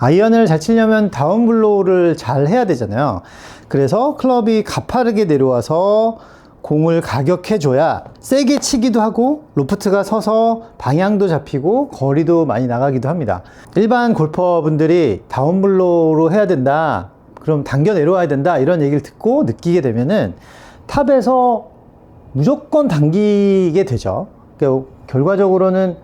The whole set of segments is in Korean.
아이언을 잘 치려면 다운블로우를 잘 해야 되잖아요. 그래서 클럽이 가파르게 내려와서 공을 가격해줘야 세게 치기도 하고 로프트가 서서 방향도 잡히고 거리도 많이 나가기도 합니다. 일반 골퍼분들이 다운블로우로 해야 된다, 그럼 당겨 내려와야 된다, 이런 얘기를 듣고 느끼게 되면은 탑에서 무조건 당기게 되죠. 그러니까 결과적으로는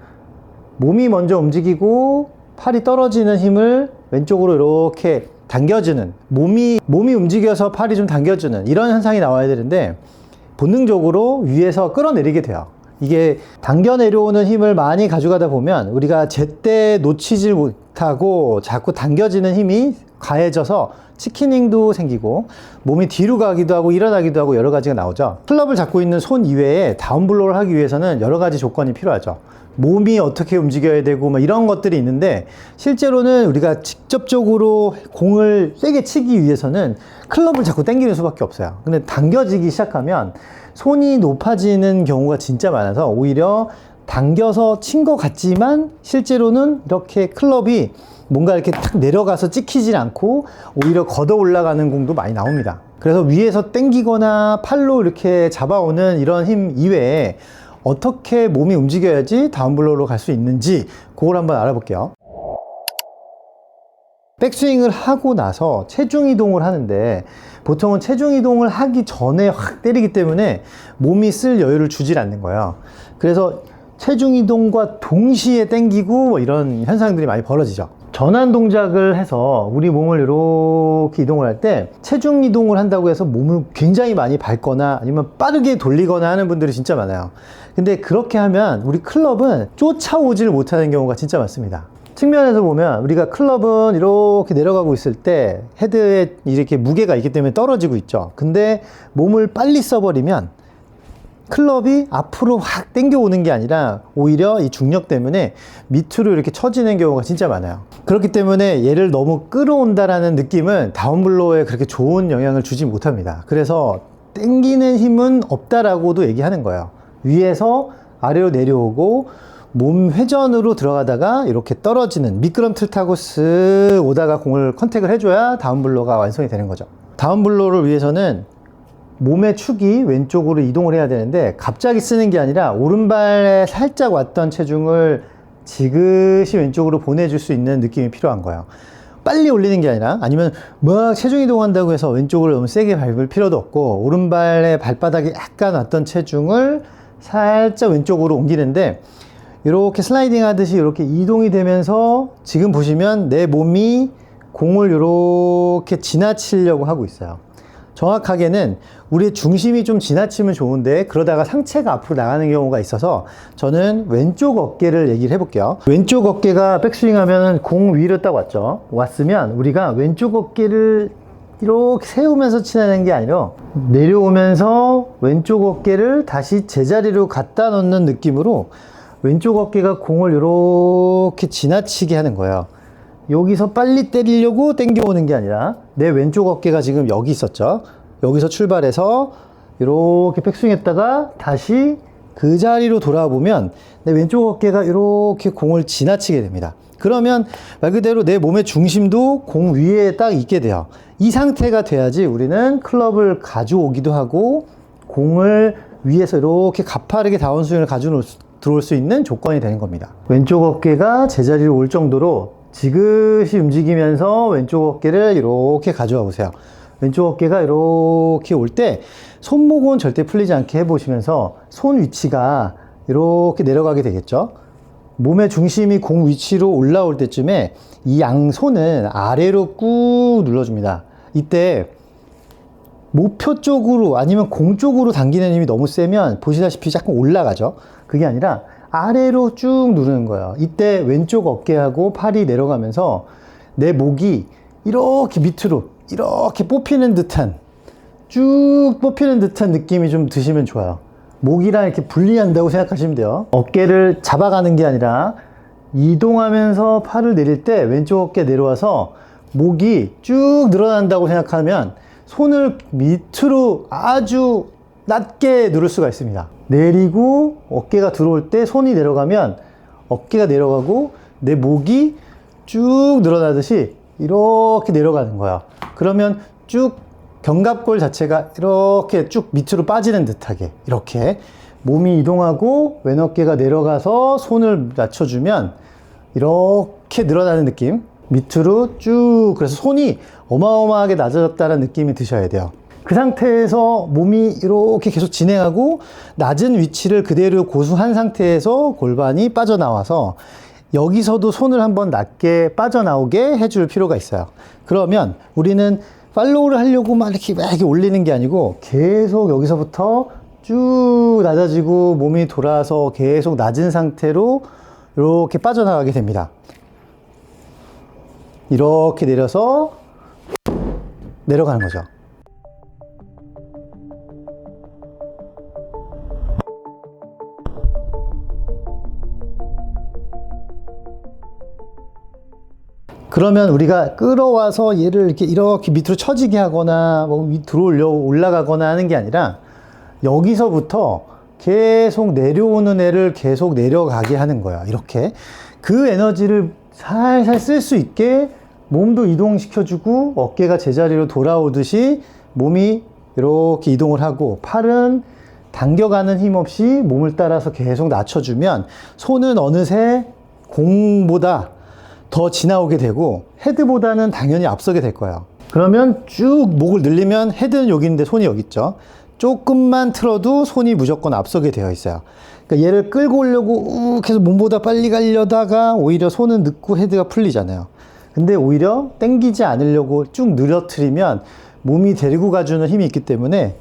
몸이 먼저 움직이고 팔이 떨어지는 힘을 왼쪽으로 이렇게 당겨주는, 몸이 움직여서 팔이 좀 당겨주는 이런 현상이 나와야 되는데 본능적으로 위에서 끌어내리게 돼요. 이게 당겨 내려오는 힘을 많이 가져가다 보면 우리가 제때 놓치질 못하고 자꾸 당겨지는 힘이 가해져서 치키닝도 생기고 몸이 뒤로 가기도 하고 일어나기도 하고 여러 가지가 나오죠. 클럽을 잡고 있는 손 이외에 다운블로우를 하기 위해서는 여러 가지 조건이 필요하죠. 몸이 어떻게 움직여야 되고 뭐 이런 것들이 있는데, 실제로는 우리가 직접적으로 공을 세게 치기 위해서는 클럽을 자꾸 당기는 수밖에 없어요. 근데 당겨지기 시작하면 손이 높아지는 경우가 진짜 많아서 오히려 당겨서 친 것 같지만 실제로는 이렇게 클럽이 뭔가 이렇게 탁 내려가서 찍히질 않고 오히려 걷어 올라가는 공도 많이 나옵니다. 그래서 위에서 당기거나 팔로 이렇게 잡아오는 이런 힘 이외에 어떻게 몸이 움직여야지 다운블로우로 갈 수 있는지 그걸 한번 알아볼게요. 백스윙을 하고 나서 체중 이동을 하는데 보통은 체중 이동을 하기 전에 확 때리기 때문에 몸이 쓸 여유를 주질 않는 거예요. 그래서 체중 이동과 동시에 당기고 뭐 이런 현상들이 많이 벌어지죠. 전환 동작을 해서 우리 몸을 이렇게 이동을 할 때 체중 이동을 한다고 해서 몸을 굉장히 많이 밟거나 아니면 빠르게 돌리거나 하는 분들이 진짜 많아요. 근데 그렇게 하면 우리 클럽은 쫓아오질 못하는 경우가 진짜 많습니다. 측면에서 보면 우리가 클럽은 이렇게 내려가고 있을 때 헤드에 이렇게 무게가 있기 때문에 떨어지고 있죠. 근데 몸을 빨리 써버리면 클럽이 앞으로 확 당겨오는 게 아니라 오히려 이 중력 때문에 밑으로 이렇게 처지는 경우가 진짜 많아요. 그렇기 때문에 얘를 너무 끌어온다라는 느낌은 다운블로우에 그렇게 좋은 영향을 주지 못합니다. 그래서 당기는 힘은 없다라고도 얘기하는 거예요. 위에서 아래로 내려오고 몸 회전으로 들어가다가 이렇게 떨어지는 미끄럼틀 타고 쓱 오다가 공을 컨택을 해줘야 다운블로우가 완성이 되는 거죠. 다운블로우를 위해서는 몸의 축이 왼쪽으로 이동을 해야 되는데 갑자기 쓰는 게 아니라 오른발에 살짝 왔던 체중을 지그시 왼쪽으로 보내줄 수 있는 느낌이 필요한 거예요. 빨리 올리는 게 아니라, 아니면 막 체중 이동한다고 해서 왼쪽을 너무 세게 밟을 필요도 없고 오른발에 발바닥에 약간 왔던 체중을 살짝 왼쪽으로 옮기는데 이렇게 슬라이딩 하듯이 이렇게 이동이 되면서 지금 보시면 내 몸이 공을 이렇게 지나치려고 하고 있어요. 정확하게는 우리의 중심이 좀 지나치면 좋은데 그러다가 상체가 앞으로 나가는 경우가 있어서 저는 왼쪽 어깨를 얘기를 해볼게요. 왼쪽 어깨가 백스윙 하면 공 위로 딱 왔으면 우리가 왼쪽 어깨를 이렇게 세우면서 치는 게 아니라 내려오면서 왼쪽 어깨를 다시 제자리로 갖다 놓는 느낌으로 왼쪽 어깨가 공을 이렇게 지나치게 하는 거예요. 여기서 빨리 때리려고 당겨오는 게 아니라 내 왼쪽 어깨가 지금 여기 있었죠. 여기서 출발해서 이렇게 백스윙 했다가 다시 그 자리로 돌아보면 내 왼쪽 어깨가 이렇게 공을 지나치게 됩니다. 그러면 말 그대로 내 몸의 중심도 공 위에 딱 있게 돼요. 이 상태가 돼야지 우리는 클럽을 가져오기도 하고 공을 위에서 이렇게 가파르게 다운스윙을 들어올 수 있는 조건이 되는 겁니다. 왼쪽 어깨가 제자리로 올 정도로 지그시 움직이면서 왼쪽 어깨를 이렇게 가져와 보세요. 왼쪽 어깨가 이렇게 올 때 손목은 절대 풀리지 않게 해보시면서 손 위치가 이렇게 내려가게 되겠죠. 몸의 중심이 공 위치로 올라올 때쯤에 이 양손은 아래로 꾹 눌러줍니다. 이때 목표 쪽으로 아니면 공 쪽으로 당기는 힘이 너무 세면 보시다시피 약간 올라가죠. 그게 아니라 아래로 쭉 누르는 거예요. 이때 왼쪽 어깨하고 팔이 내려가면서 내 목이 이렇게 밑으로 이렇게 뽑히는 듯한, 쭉 뽑히는 듯한 느낌이 좀 드시면 좋아요. 목이랑 이렇게 분리한다고 생각하시면 돼요. 어깨를 잡아가는 게 아니라 이동하면서 팔을 내릴 때 왼쪽 어깨 내려와서 목이 쭉 늘어난다고 생각하면 손을 밑으로 아주 낮게 누를 수가 있습니다. 내리고 어깨가 들어올 때 손이 내려가면 어깨가 내려가고 내 목이 쭉 늘어나듯이 이렇게 내려가는 거야. 그러면 쭉 견갑골 자체가 이렇게 쭉 밑으로 빠지는 듯하게 이렇게 몸이 이동하고 왼 어깨가 내려가서 손을 낮춰주면 이렇게 늘어나는 느낌. 밑으로 쭉, 그래서 손이 어마어마하게 낮아졌다는 느낌이 드셔야 돼요. 그 상태에서 몸이 이렇게 계속 진행하고 낮은 위치를 그대로 고수한 상태에서 골반이 빠져나와서 여기서도 손을 한번 낮게 빠져나오게 해줄 필요가 있어요. 그러면 우리는 팔로우를 하려고 막 이렇게 올리는 게 아니고 계속 여기서부터 쭉 낮아지고 몸이 돌아서 계속 낮은 상태로 이렇게 빠져나가게 됩니다. 이렇게 내려서 내려가는 거죠. 그러면 우리가 끌어와서 얘를 이렇게 밑으로 처지게 하거나 뭐 밑으로 올라가거나 하는 게 아니라 여기서부터 계속 내려오는 애를 계속 내려가게 하는 거야. 이렇게 그 에너지를 살살 쓸 수 있게 몸도 이동시켜주고 어깨가 제자리로 돌아오듯이 몸이 이렇게 이동을 하고 팔은 당겨가는 힘 없이 몸을 따라서 계속 낮춰주면 손은 어느새 공보다 더 지나오게 되고 헤드보다는 당연히 앞서게 될 거예요. 그러면 쭉 목을 늘리면 헤드는 여기 있는데 손이 여기 있죠. 조금만 틀어도 손이 무조건 앞서게 되어 있어요. 그러니까 얘를 끌고 오려고 계속 몸보다 빨리 가려다가 오히려 손은 늦고 헤드가 풀리잖아요. 근데 오히려 당기지 않으려고 쭉 늘어뜨리면 몸이 데리고 가주는 힘이 있기 때문에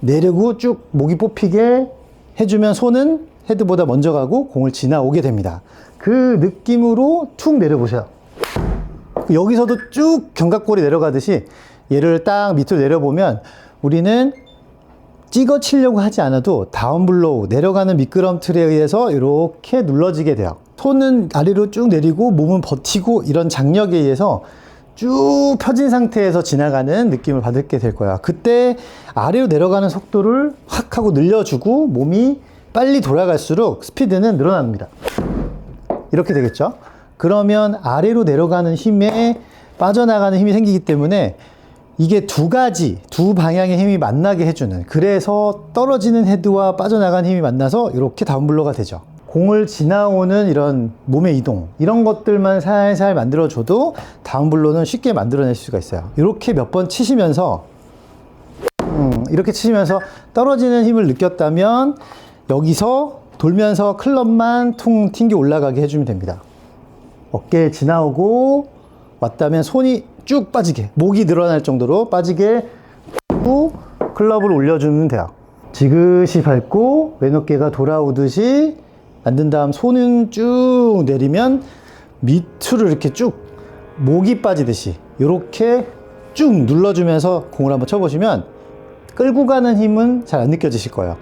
내리고 쭉 목이 뽑히게 해주면 손은 헤드보다 먼저 가고 공을 지나오게 됩니다. 그 느낌으로 툭 내려보세요. 여기서도 쭉 견갑골이 내려가듯이 얘를 딱 밑으로 내려보면 우리는 찍어 치려고 하지 않아도 다운블로우, 내려가는 미끄럼틀에 의해서 이렇게 눌러지게 돼요. 손은 아래로 쭉 내리고 몸은 버티고 이런 장력에 의해서 쭉 펴진 상태에서 지나가는 느낌을 받게 될 거야. 그때 아래로 내려가는 속도를 확 하고 늘려주고 몸이 빨리 돌아갈수록 스피드는 늘어납니다. 이렇게 되겠죠? 그러면 아래로 내려가는 힘에 빠져나가는 힘이 생기기 때문에 이게 두 방향의 힘이 만나게 해주는, 그래서 떨어지는 헤드와 빠져나가는 힘이 만나서 이렇게 다운블로가 되죠. 공을 지나오는 이런 몸의 이동, 이런 것들만 살살 만들어줘도 다운블로는 쉽게 만들어낼 수가 있어요. 이렇게 몇 번 치시면서 이렇게 치시면서 떨어지는 힘을 느꼈다면 여기서 돌면서 클럽만 퉁 튕겨 올라가게 해주면 됩니다. 어깨에 지나오고 왔다면 손이 쭉 빠지게, 목이 늘어날 정도로 빠지게 클럽을 올려주면 돼요. 지그시 밟고 왼어깨가 돌아오듯이 만든 다음 손은 쭉 내리면 밑으로 이렇게 쭉 목이 빠지듯이 이렇게 쭉 눌러주면서 공을 한번 쳐보시면 끌고 가는 힘은 잘 안 느껴지실 거예요.